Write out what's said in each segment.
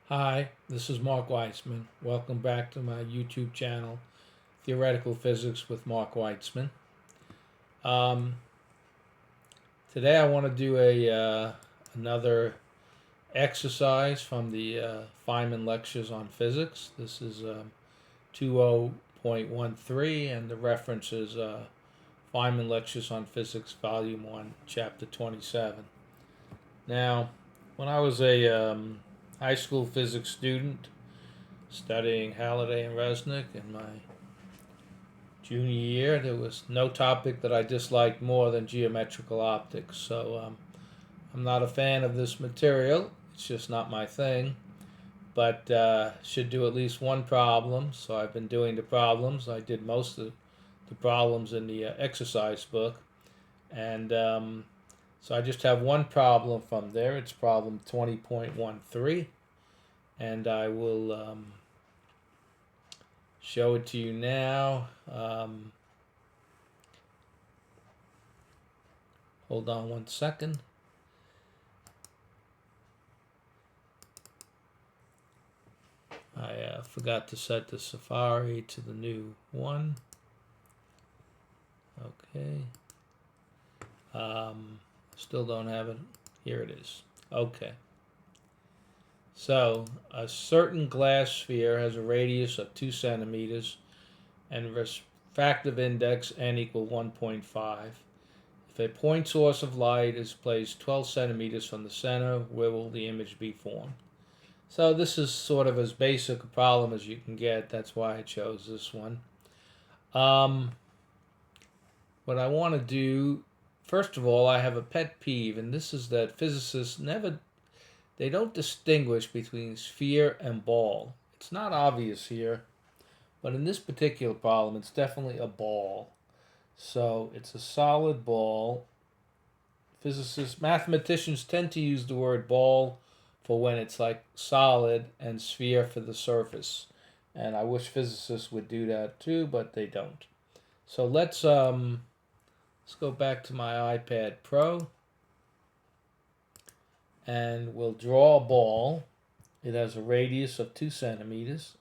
Hi, this is Mark Weitzman. Welcome back to my YouTube channel, Theoretical Physics with Mark Weitzman. Um, Today I want to do another exercise from the Feynman lectures on physics. This is 20.13, and the reference is Feynman lectures on physics, volume 1, chapter 27. Now, when I was a high school physics student, studying Halliday and Resnick in my junior year, there was no topic that I disliked more than geometrical optics. So I'm not a fan of this material. It's just not my thing. But should do at least one problem. So I've been doing the problems. I did most of the problems in the exercise book. And so I just have one problem from there. It's problem 20.13. And I will show it to you now. Hold on one second. I forgot to set the Safari to the new one. Okay. Still don't have it. Here it is. Okay. So a certain glass sphere has a radius of 2 centimeters and refractive index n equal 1.5. If a point source of light is placed 12 centimeters from the center, where will the image be formed? So this is sort of as basic a problem as you can get. That's why I chose this one. What I want to do, first of all, I have a pet peeve, and this is that physicists they don't distinguish between sphere and ball. It's not obvious here, but in this particular problem, it's definitely a ball. So it's a solid ball. Mathematicians tend to use the word ball for when it's like solid and sphere for the surface. And I wish physicists would do that too, but they don't. So let's go back to my iPad Pro and we'll draw a ball. It has a radius of 2 centimeters.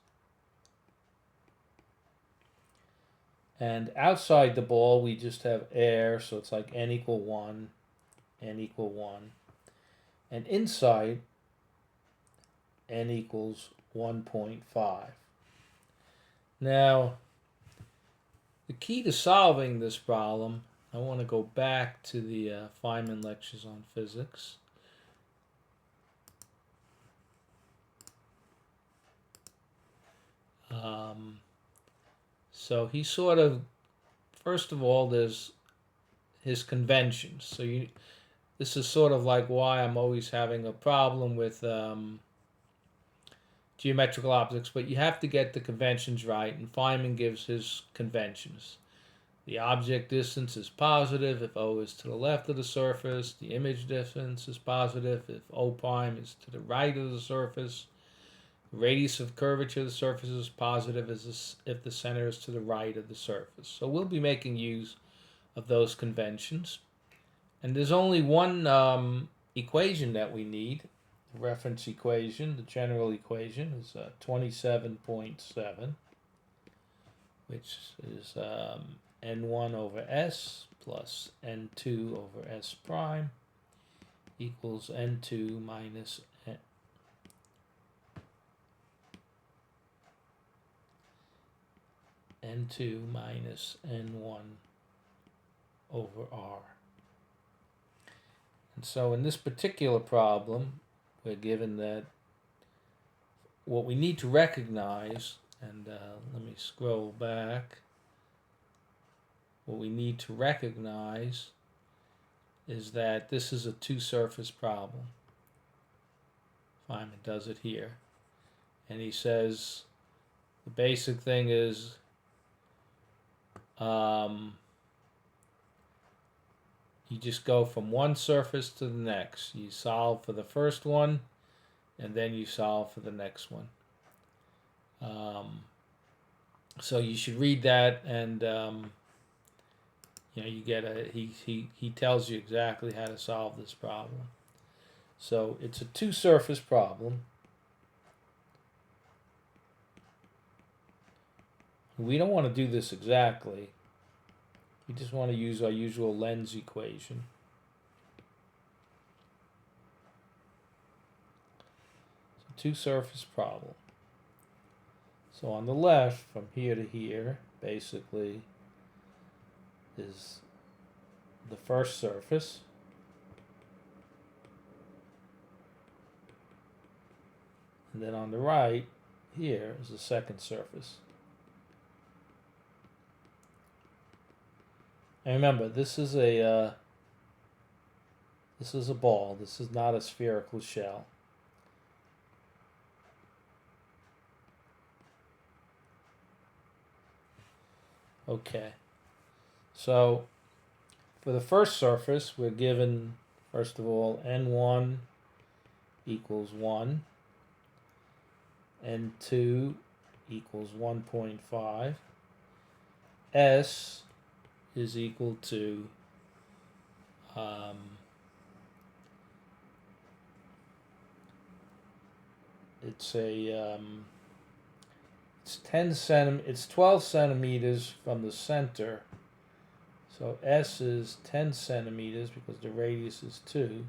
And outside the ball, we just have air, so it's like n equal 1, n equal 1. And inside, n equals 1.5. Now, the key to solving this problem, I want to go back to the Feynman lectures on physics. So he sort of, first of all, there's his conventions. So this is sort of like why I'm always having a problem with geometrical optics, but you have to get the conventions right, and Feynman gives his conventions. The object distance is positive if O is to the left of the surface. The image distance is positive if O prime is to the right of the surface. The radius of curvature of the surface is positive if the center is to the right of the surface. So we'll be making use of those conventions. And there's only one equation that we need. The reference equation, the general equation, is 27.7, which is n1 over s plus n2 over s prime equals n2 minus n2 minus n1 over r. And so in this particular problem, we're given that what we need to recognize, and let me scroll back, what we need to recognize is that this is a two-surface problem. Feynman does it here. And he says the basic thing is you just go from one surface to the next. You solve for the first one, and then you solve for the next one. So you should read that, and you get he tells you exactly how to solve this problem. So it's a two-surface problem, We don't want to do this exactly. We just want to use our usual lens equation. So two-surface problem. So on the left, from here to here, basically, is the first surface. And then on the right, here is the second surface. And remember, this is a ball. This is not a spherical shell. Okay. So for the first surface, we're given, first of all, n1 equals 1, n2 equals 1.5, s is equal to it's 12 centimeters from the center. So S is 10 centimeters because the radius is 2.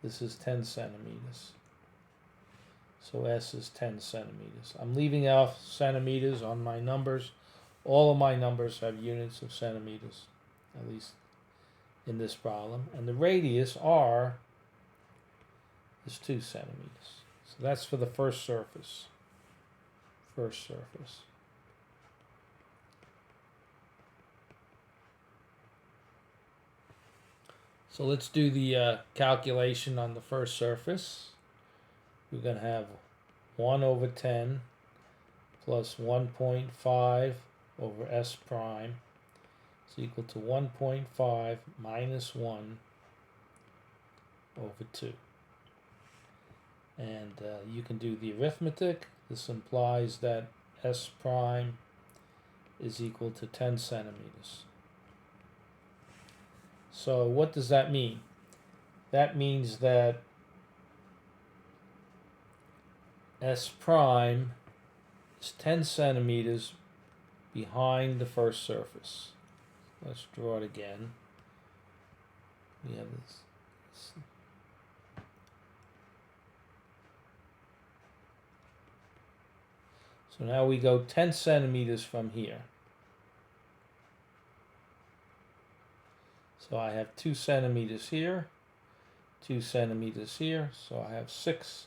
This is 10 centimeters. So S is 10 centimeters. I'm leaving out centimeters on my numbers. All of my numbers have units of centimeters, at least in this problem. And the radius, R, is 2 centimeters. So that's for the first surface. First surface. So let's do the calculation on the first surface. We're going to have 1 over 10 plus 1.5 over S prime is equal to 1.5 minus 1 over 2. And you can do the arithmetic. This implies that S prime is equal to 10 centimeters. So what does that mean? That means that S prime is 10 centimeters behind the first surface. Let's draw it again. We have this. So now we go 10 centimeters from here. So I have 2 centimeters here, 2 centimeters here, so I have 6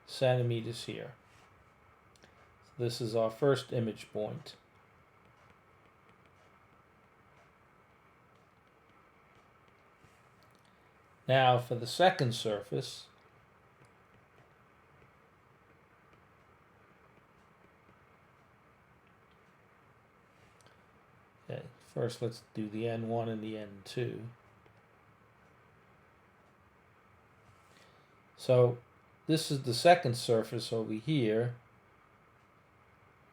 centimeters here. So this is our first image point. Now for the second surface, okay, first let's do the N1 and the N2. So this is the second surface over here.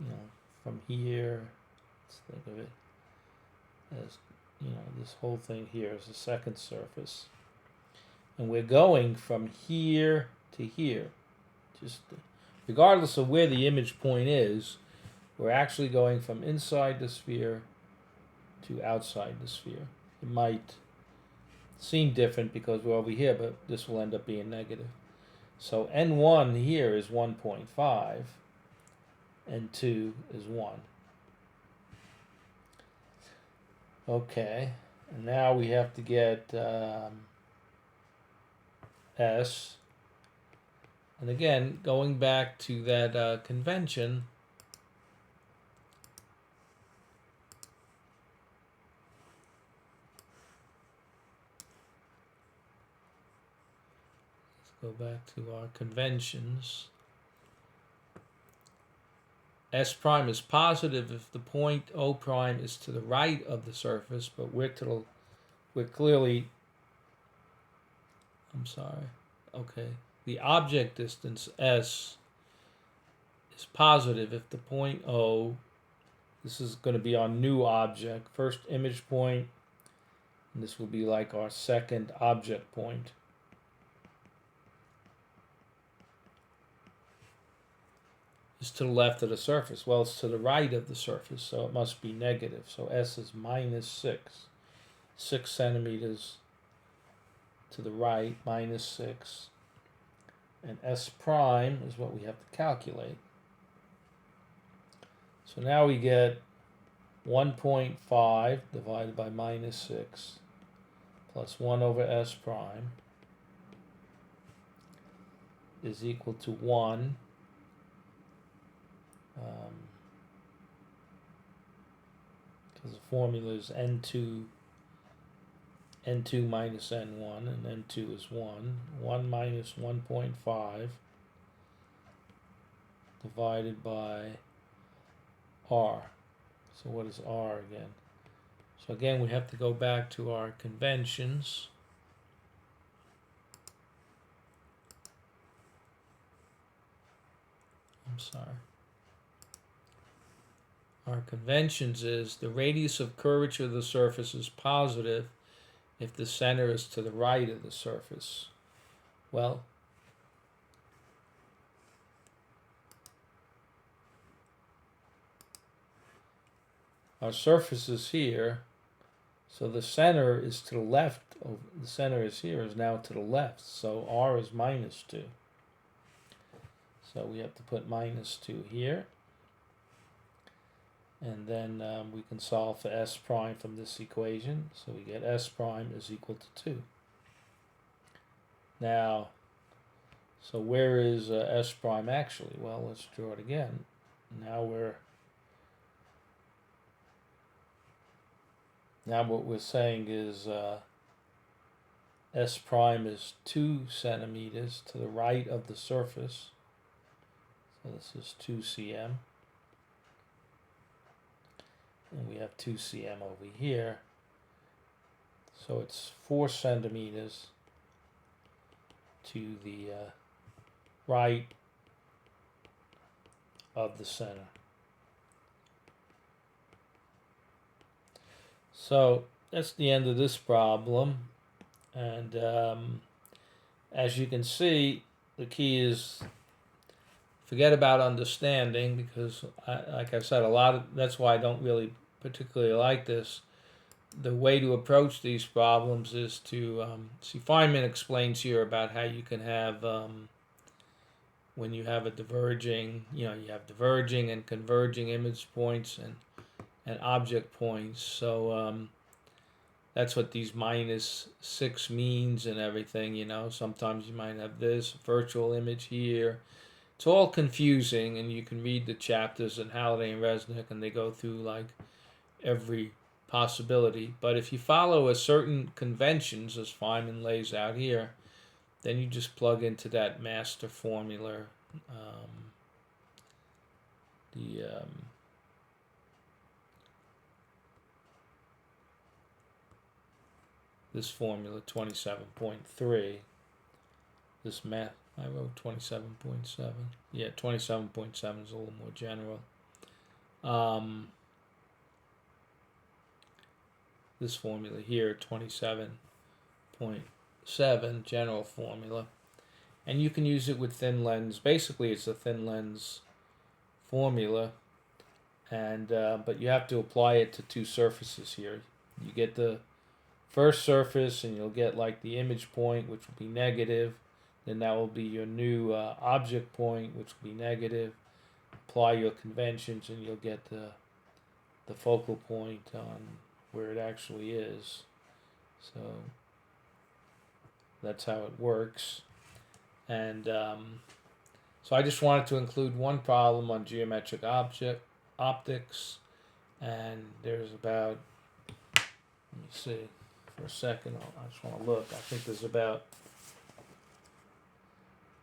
You know, from here, let's think of it as, you know, this whole thing here is the second surface. And we're going from here to here. Just regardless of where the image point is, we're actually going from inside the sphere to outside the sphere. It might seem different because we're over here, but this will end up being negative. So N1 here is 1.5, N2 is 1. Okay, and now we have to get S. And again, going back to that convention, let's go back to our conventions. S prime is positive if the point O prime is to the right of the surface, but we're clearly, I'm sorry, okay. The object distance S is positive if the point O, this is going to be our new object, first image point, and this will be like our second object point. is to the left of the surface. Well, it's to the right of the surface, so it must be negative. So S is minus 6. 6 centimeters to the right, minus 6. And S prime is what we have to calculate. So now we get 1.5 divided by minus 6 plus 1 over S prime is equal to 1. Because the formula is N2 minus N1, and N2 is 1. 1 minus 1.5 divided by R. So what is R again? So again, we have to go back to our conventions. I'm sorry. Our conventions is the radius of curvature of the surface is positive if the center is to the right of the surface. Well, our surface is here, so the center is to the left. The center is here, is now to the left, so R is minus 2. So we have to put minus 2 here. And then we can solve for S prime from this equation. So we get S prime is equal to 2. Now, so where is S prime actually? Well, let's draw it again. Now what we're saying is S prime is 2 centimeters to the right of the surface. So this is 2 cm. And we have 2 cm over here. So it's 4 centimeters to the right of the center. So that's the end of this problem. And as you can see, the key is forget about understanding, because like I said, that's why I don't really particularly like this. The way to approach these problems is to see, Feynman explains here about how you can have when you have a diverging, you have diverging and converging image points and object points. So that's what these minus 6 means and everything. Sometimes you might have this virtual image here. It's all confusing, and you can read the chapters in Halliday and Resnick, and they go through like every possibility. But if you follow a certain conventions, as Feynman lays out here, then you just plug into that master formula. This formula 27.3. This math. I wrote 27.7. Yeah, 27.7 is a little more general. This formula here, 27.7, general formula. And you can use it with thin lens. Basically, it's a thin lens formula. And but you have to apply it to 2 surfaces here. You get the first surface, and you'll get like the image point, which will be negative. Then that will be your new object point, which will be negative. Apply your conventions, and you'll get the focal point on where it actually is. So that's how it works. And so I just wanted to include one problem on geometric optics. And there's about, let me see for a second, I just want to look. I think there's about,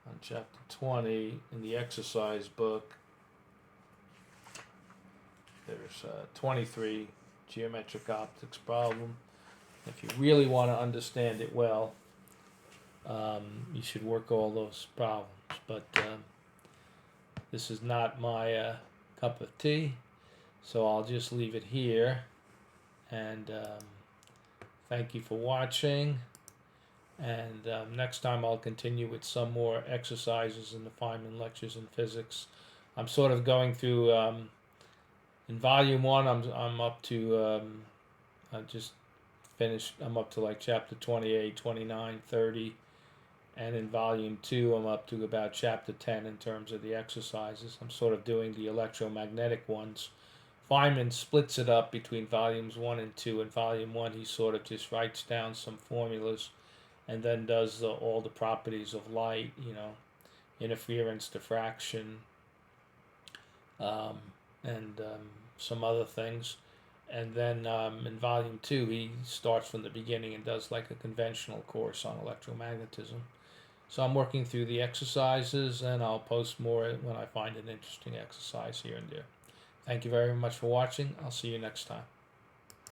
on chapter 20 in the exercise book, there's 23 geometric optics problem. If you really want to understand it well, you should work all those problems. But this is not my cup of tea, so I'll just leave it here. And thank you for watching. And next time I'll continue with some more exercises in the Feynman lectures in physics I'm sort of going through in volume one. I'm up to I just finished. I'm up to like chapter 28, 29, 30, and in volume two, I'm up to about chapter 10 in terms of the exercises. I'm sort of doing the electromagnetic ones. Feynman splits it up between volumes one and two. In volume one, he sort of just writes down some formulas and then does all the properties of light, interference, diffraction, um, and some other things. And then in volume two, he starts from the beginning and does like a conventional course on electromagnetism. So I'm working through the exercises, and I'll post more when I find an interesting exercise here and there. Thank you very much for watching. I'll see you next time.